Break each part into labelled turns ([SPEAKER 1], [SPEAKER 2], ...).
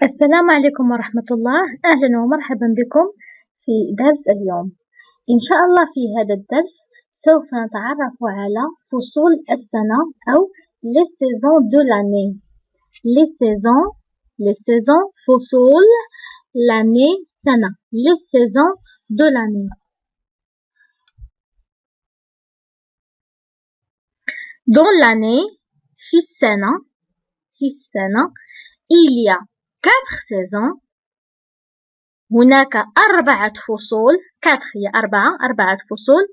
[SPEAKER 1] السلام عليكم ورحمة الله. أهلا ومرحبا بكم في درس اليوم. إن شاء الله في هذا الدرس سوف نتعرف على فصول السنة أو les saisons de l'année. Les saisons فصول l'année سنة les saisons de l'année. Dans l'année في السنة il y a 4 saisons. هناك 4 فصول. 4 هي 4 فصول.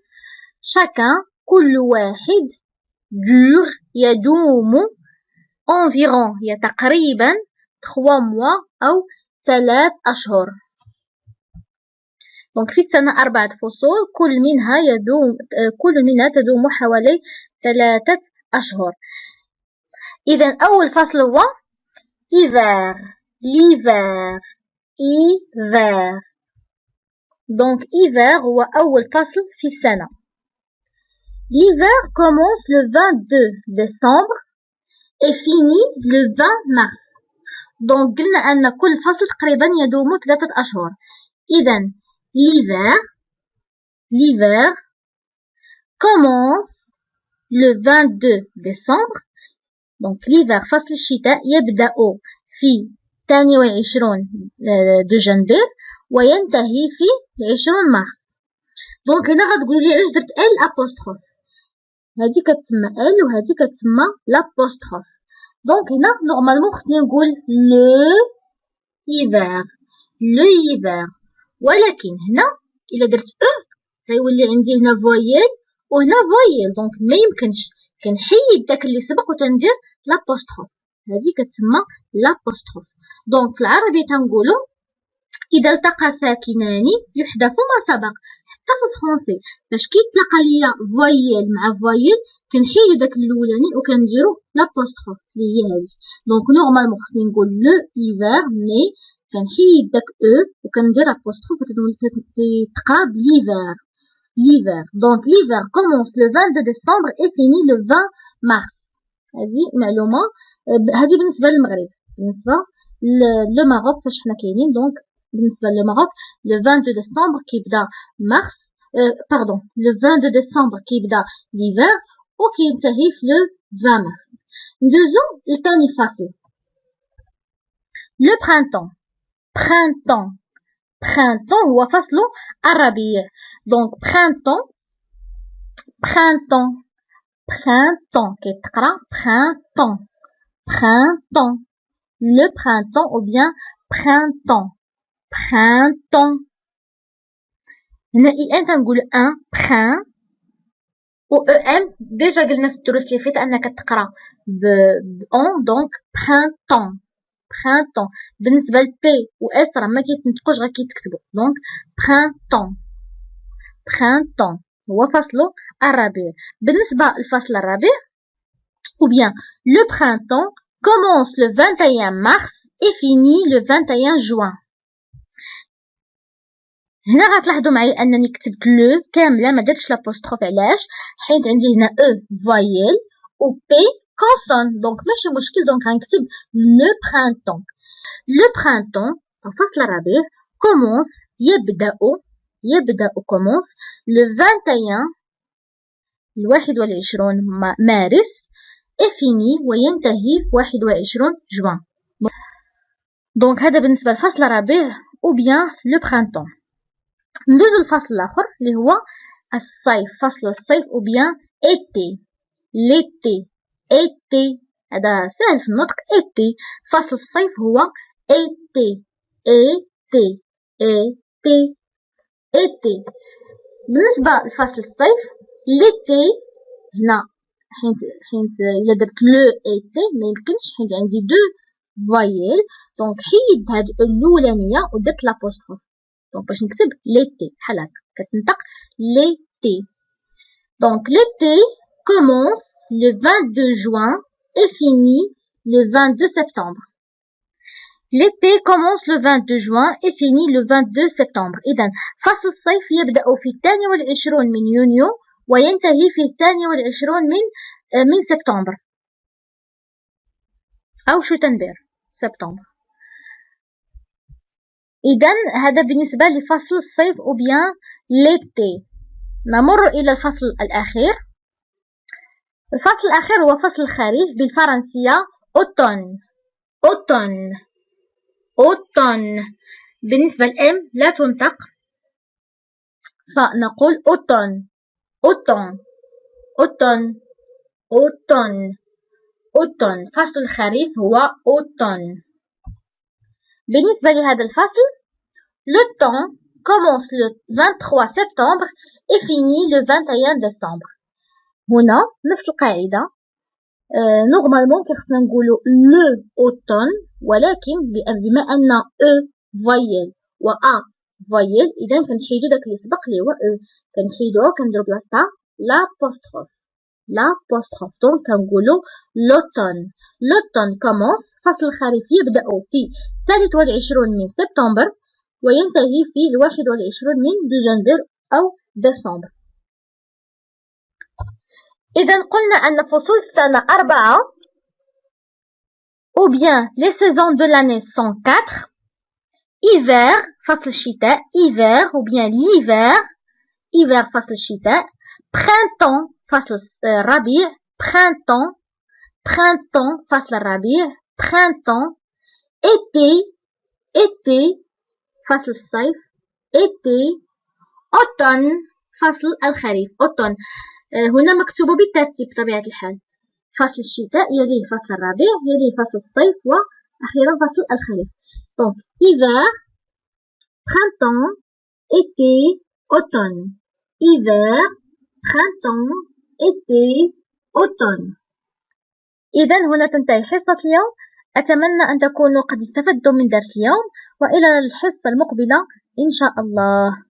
[SPEAKER 1] chacun كل واحد يدوم environ هي تقريبا 3 mois أو 3 أشهر. donc في السنة 4 فصول كل منها تدوم حوالي 3 أشهر. إذا أول فصل هو l'hiver. donc hiver هو أول فصل في السنة. l'hiver commence le 22 décembre et finit le 20 mars. donc قلنا أن كل فصل تقريبا يدوم 3 أشهر. إذا l'hiver commence le 22 décembre. donc l'hiver فصل الشتاء يبدأ في 22 دجنبر وينتهي في 20 مارس. دونك هنا غتقولي لي علاش درت ال ابوستروف. هذه كتسمى ال وهذه كتسمى لابوستروف. دونك هنا نورمالمون خصني نقول لو ايفر ولكن هنا الا درت غيولي عندي هنا فويل وهنا فويل. دونك ما يمكنش كنحيد داك اللي سبق وتندير لابوستروف. هذه كتسمى لابوستروف. دونك في العربي تنقولوا إذا التقى ساكنان يحذف ما سبق. حتى في الفرنسي باش كيتلاقى ليا فويل مع فويل كنحيدو داك الاولاني وكنديرو لابوستروف اللي هي هذه. دونك نورمالمون خصني نقول لو ايفر مي كنحيد داك وكندير لابوستروف وتولي تقرا بليفر. دونك ليفر كومونس لو 22 ديسمبر اي فيني لو 20 مارس. هذه معلومه. هذه بالنسبه للمغرب. بالنسبه للمغرب فاش حنا كاينين دونك بالنسبه للمغرب لو 22 ديسمبر كيبدا مارس لو 22 ديسمبر كيبدا ليفر وكينتهي في لو 20 مارس. ندوزو لثاني فصل لو برانتون هو فصل الربيع. دونك برانتون كيتقرا برانتون le printemps ou bien printemps. هنا ان تنقول ان بران و ام ديجا قلنا في الدروس اللي فاتت انك تقرا اون. دونك برانتون بالنسبه لبي و اس راه ما كيتنطقوش غير كيتكتبوا. دونك برانتون هو فصل الربيع. بالنسبه لفصل الربيع ou bien le printemps commence le 21 mars et finit le 21 juin. هنا غتلاحظوا معايا انني كتبت لو كامله ما درتش لابوستروف. علاش؟ حيت عندي هنا فويل و بي كونسون. دونك ماشي مشكل. دونك غنكتب لو برانتون فصل الربيع كومونس يبدا كومونس لو 21 مارس افيني وينتهي في 21 جوان. دونك هذا بالنسبه لفصل الربيع او بيان لو برانتون. ندوزو الفصل الاخر اللي هو الصيف. فصل الصيف او بيان ليتي. هذا سهل في النطق. فصل الصيف هو ايتي. بالنسبه لفصل الصيف ليتي هنا حيت الا درت لو ايتي ما يمكنش حيت عندي دو فويل. دونك حيد هاد الاولانيه ودرت لابوستروف. دونك باش نكتب ليتي بحال هكا كتنطق ليتي. دونك ليتي كومونس لو 22 juin et finit le 22 septembre. l'été commence le 22 juin et finit le 22 septembre. إذا فصل الصيف يبدأ في 22 من يونيو وينتهي في 22 من سبتمبر أو شتنبر. إذا هذا بالنسبة لفصل الصيف أو بيان l'été. نمر إلى الفصل الأخير. الفصل الأخير هو فصل الخريف بالفرنسية automne. automne automne. بالنسبة للأم لا تنطق، فنقول automne automne automne automne automne. فصل الخريف هو automne. بالنسبة لهذا الفصل le temps commence le 23 septembre et finit le 21 décembre. هنا نفس القاعدة. نورمالمون كيخصنا نقولو le automne، ولكن بما أن e voyelle و a voyelle إذا كنحيدو داك اللي سبق اللي هو e، كنحيدوها وكنديرو بلاصتها l'apostrophe. دونك كنقولو l'automne. l'automne commence. فصل الخريف يبدأ في 23 من سبتمبر وينتهي في 21 من دجنبر أو ديسمبر. إذا قلنا أن فصول السنة 4 ou bien les saisons de l'année sont 4. hiver فصل الشتاء hiver ou bien l'hiver hiver فصل الشتاء. printemps فصل الربيع printemps فصل الربيع printemps. été فصل الصيف été. automne فصل الخريف automne. هنا مكتوب بالترتيب بطبيعة الحال. فصل الشتاء يليه فصل الربيع يليه فصل الصيف وأخيرا فصل الخريف. donc hiver printemps été automne. hiver printemps été automne. إذا هنا تنتهي حصة اليوم. أتمنى أن تكونوا قد استفدتم من درس اليوم، وإلى الحصة المقبلة إن شاء الله.